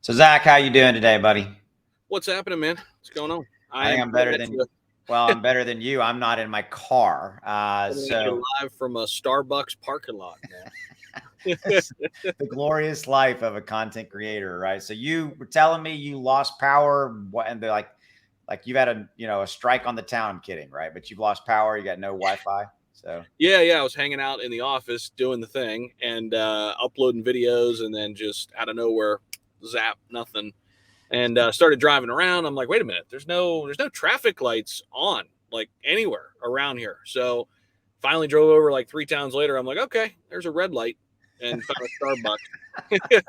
So Zach, how you doing today, buddy? What's happening, man? What's going on? I think I'm better than I'm better than you. I'm not in my car. Coming at you live from a Starbucks parking lot, man. The glorious life of a content creator, right? So you were telling me you lost power, and they're like you've had a strike on the town. I'm kidding, right? But you've lost power. You got no Wi-Fi. So yeah, I was hanging out in the office doing the thing and uploading videos, and then just out of nowhere, zap, nothing. And started driving around. I'm like, wait a minute, there's no traffic lights on like anywhere around here. So finally drove over like 3 towns later. I'm like, okay, there's a red light, and found a Starbucks.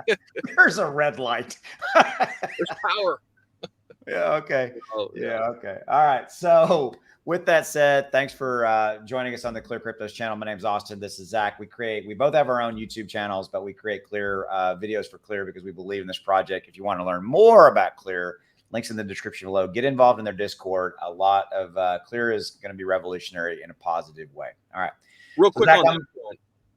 There's a red light. There's power. Yeah. Okay. Oh, Yeah. Okay. All right. So with that said, thanks for joining us on the ClearCryptos channel. My name's Austin. This is Zach. We both have our own YouTube channels, but we create Clear videos for Clear because we believe in this project. If you want to learn more about Clear, links in the description below. Get involved in their Discord. A lot of Clear is going to be revolutionary in a positive way. All right. Real quick on that.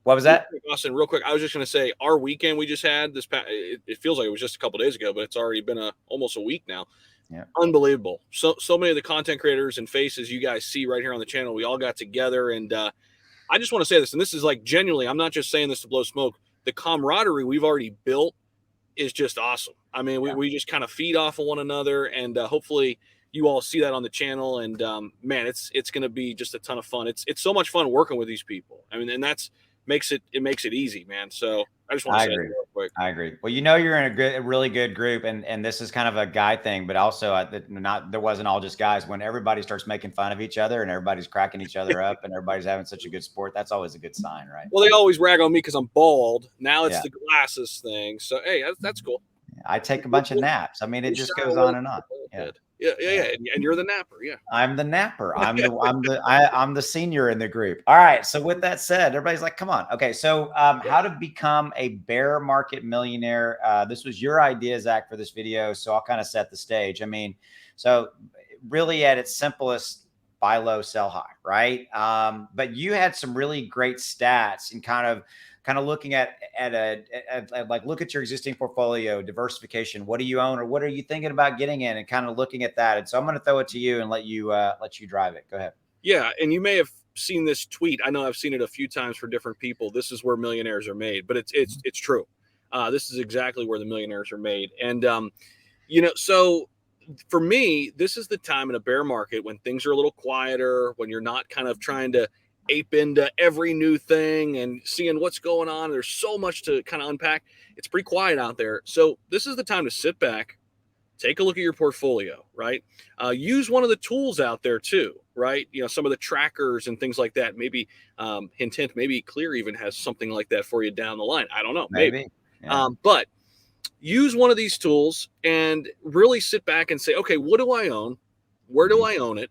What was that? Austin, real quick. I was just going to say our weekend we just had this past, it feels like it was just a couple days ago, but it's already been almost a week now. Yeah. Unbelievable. So many of the content creators and faces you guys see right here on the channel, we all got together. And I just want to say this, and this is like genuinely, I'm not just saying this to blow smoke. The camaraderie we've already built is just awesome. I mean, we just kind of feed off of one another, and hopefully you all see that on the channel. And man, it's going to be just a ton of fun. It's so much fun working with these people. I mean, and it makes it easy, man. So I just want to say that real quick. I agree. Well, you're in a really good group, and this is kind of a guy thing, but also there wasn't all just guys. When everybody starts making fun of each other and everybody's cracking each other up and everybody's having such a good sport, that's always a good sign, right? Well, they always rag on me because I'm bald. Now it's the glasses thing. So hey, that's cool. I take a bunch of naps. I mean, it just goes on and on. Yeah. And you're the napper. Yeah. I'm the napper. I'm the senior in the group. All right. So with that said, everybody's like, come on. Okay. So how to become a bear market millionaire. This was your idea, Zach, for this video. So I'll kind of set the stage. I mean, so really at its simplest, buy low, sell high, right? But you had some really great stats and kind of looking at like, look at your existing portfolio, diversification. What do you own, or what are you thinking about getting in, and kind of looking at that. And so I'm going to throw it to you and let you drive it. Go ahead. Yeah. And you may have seen this tweet. I know I've seen it a few times for different people. This is where millionaires are made, but it's true. This is exactly where the millionaires are made. And, so for me, this is the time in a bear market when things are a little quieter, when you're not kind of trying to ape into every new thing and seeing what's going on. There's so much to kind of unpack. It's pretty quiet out there. So this is the time to sit back, take a look at your portfolio, right? Use one of the tools out there too, right? Some of the trackers and things like that. Maybe hint, maybe Clear even has something like that for you down the line. I don't know. Maybe. Yeah. But use one of these tools and really sit back and say, okay, what do I own? Where do I own it?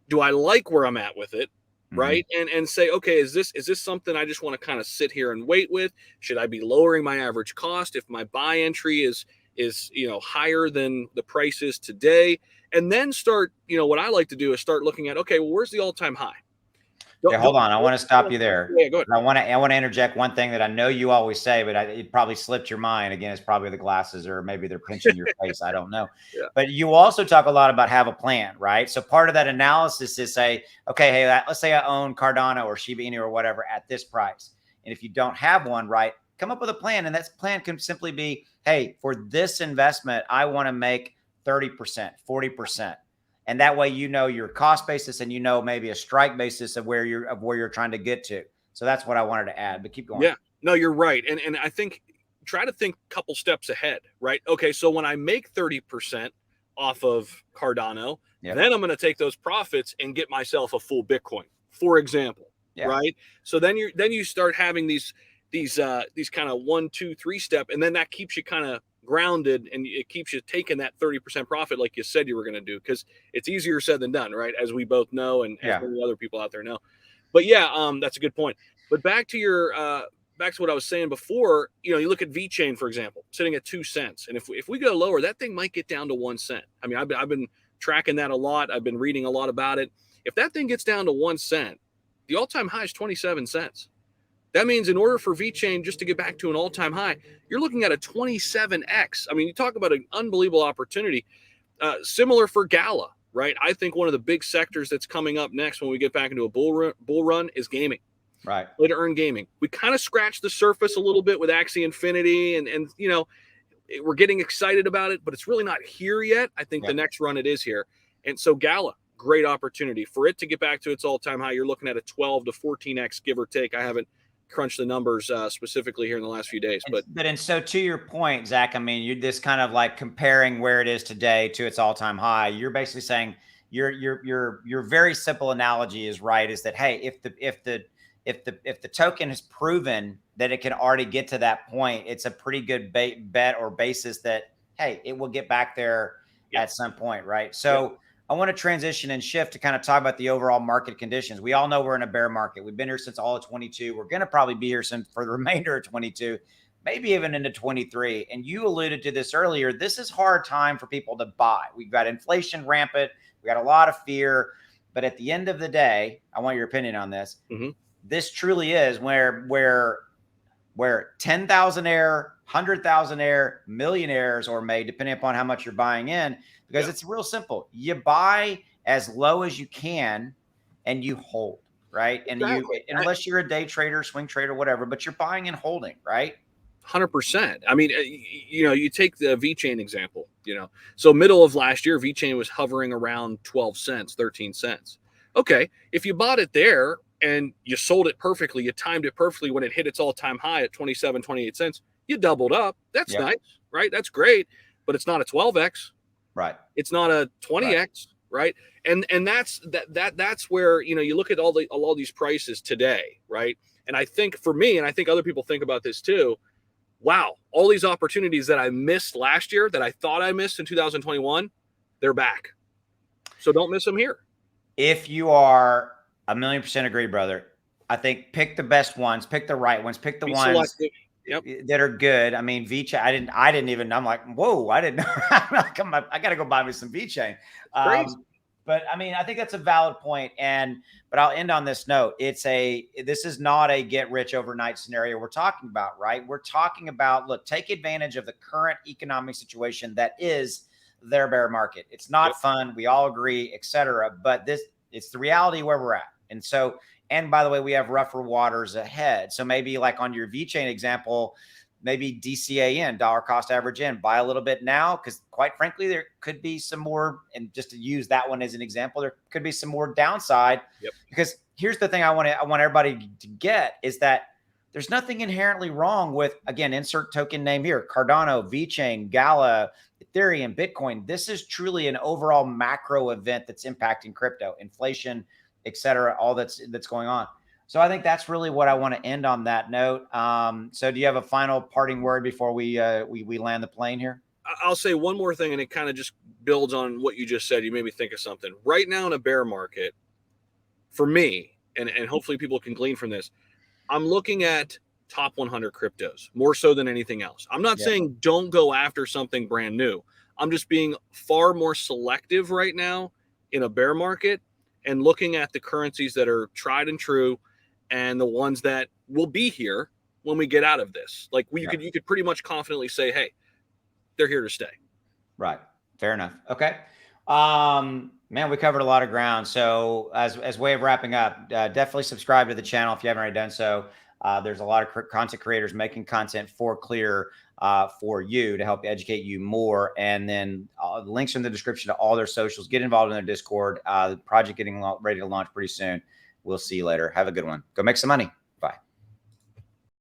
Do I like where I'm at with it? Right. And say, okay, is this something I just want to kind of sit here and wait with? Should I be lowering my average cost if my buy entry is higher than the price is today? And then start, what I like to do is start looking at, okay, well, where's the all-time high? Okay, hold on. I want to stop you there. Yeah, go ahead. I want to interject one thing that I know you always say, but it probably slipped your mind. Again, it's probably the glasses, or maybe they're pinching your face. I don't know. Yeah. But you also talk a lot about have a plan, right? So part of that analysis is say, okay, hey, let's say I own Cardano or Shiba Inu or whatever at this price. And if you don't have one, right, come up with a plan. And that plan can simply be, hey, for this investment, I want to make 30%, 40%. And that way, your cost basis, and maybe a strike basis of where you're trying to get to. So that's what I wanted to add, but keep going. Yeah, no, you're right. And I think try to think a couple steps ahead, right? Okay, so when I make 30% off of Cardano, then I'm going to take those profits and get myself a full Bitcoin, for example, right? So then you start having these kind of 1, 2, 3 step, and then that keeps you kind of grounded, and it keeps you taking that 30% profit like you said you were going to do, because it's easier said than done, right? As we both know, and as many other people out there know. But that's a good point. But back to what I was saying before, you look at VeChain, for example, sitting at 2 cents. And if we go lower, that thing might get down to 1 cent. I mean, I've been tracking that a lot. I've been reading a lot about it. If that thing gets down to 1 cent, the all-time high is 27 cents. That means in order for VeChain just to get back to an all-time high, you're looking at a 27x. I mean, you talk about an unbelievable opportunity. Similar for Gala, right? I think one of the big sectors that's coming up next when we get back into a bull run is gaming. Right. Play to earn gaming. We kind of scratched the surface a little bit with Axie Infinity, and you know, we're getting excited about it, but it's really not here yet. I think the next run it is here. And so Gala, great opportunity for it to get back to its all-time high. You're looking at a 12 to 14x, give or take. I haven't crunched the numbers specifically here in the last few days, and so to your point, Zach, I mean, you're this kind of like comparing where it is today to its all-time high. You're basically saying your very simple analogy is right, is that, hey, if the token has proven that it can already get to that point, it's a pretty good bet or basis that, hey, it will get back there at some point, right? So I want to transition and shift to kind of talk about the overall market conditions. We all know we're in a bear market. We've been here since all of 22. We're going to probably be here for the remainder of 22, maybe even into 23. And you alluded to this earlier. This is hard time for people to buy. We've got inflation rampant. We got a lot of fear. But at the end of the day, I want your opinion on this. This truly is where 10,000-aire, 100,000-aire millionaires are made, depending upon how much you're buying in, because it's real simple. You buy as low as you can and you hold, right? And unless you're a day trader, swing trader, whatever, but you're buying and holding, right? 100%. I mean, you know, you take the VeChain example, you know, so middle of last year, VeChain was hovering around 12 cents, 13 cents. Okay. If you bought it there and you sold it perfectly, you timed it perfectly when it hit its all-time high at 27, 28 cents, you doubled up. That's nice, right? That's great, but it's not a 12x. Right. It's not a 20x, right? And that's where, you know, you look at all these prices today, right? And I think for me, and I think other people think about this too, wow, all these opportunities that I missed last year that I thought I missed in 2021, they're back. So don't miss them here. If you are 1,000,000% agree, brother, I think pick the best ones, pick the right ones, pick the ones that are good. I mean, VeChain, I didn't even, I'm like, whoa, I didn't know. I got to go buy me some VeChain. But I mean, I think that's a valid point. But I'll end on this note. This is not a get rich overnight scenario we're talking about, right? We're talking about, look, take advantage of the current economic situation that is their bear market. It's not fun. We all agree, et cetera. But it's the reality where we're at. And so, and by the way, we have rougher waters ahead. So maybe like on your VeChain example, maybe DCA in, dollar cost average in, buy a little bit now, because quite frankly, there could be some more, and just to use that one as an example, there could be some more downside. Because here's the thing I want everybody to get is that there's nothing inherently wrong with, again, insert token name here, Cardano, VeChain, Gala, Ethereum, Bitcoin. This is truly an overall macro event that's impacting crypto, inflation, et cetera, all that's going on. So I think that's really what I want to end on that note. So do you have a final parting word before we land the plane here? I'll say one more thing, and it kind of just builds on what you just said. You made me think of something. Right now in a bear market, for me, and hopefully people can glean from this, I'm looking at top 100 cryptos more so than anything else. I'm not saying don't go after something brand new. I'm just being far more selective right now in a bear market and looking at the currencies that are tried and true and the ones that will be here when we get out of this. Like you could pretty much confidently say, hey, they're here to stay. Right. Fair enough. Okay. Man, we covered a lot of ground. So as way of wrapping up, definitely subscribe to the channel if you haven't already done so. There's a lot of content creators making content for Clear for you to help educate you more. And then the links are in the description to all their socials. Get involved in their Discord. The project getting ready to launch pretty soon. We'll see you later. Have a good one. Go make some money.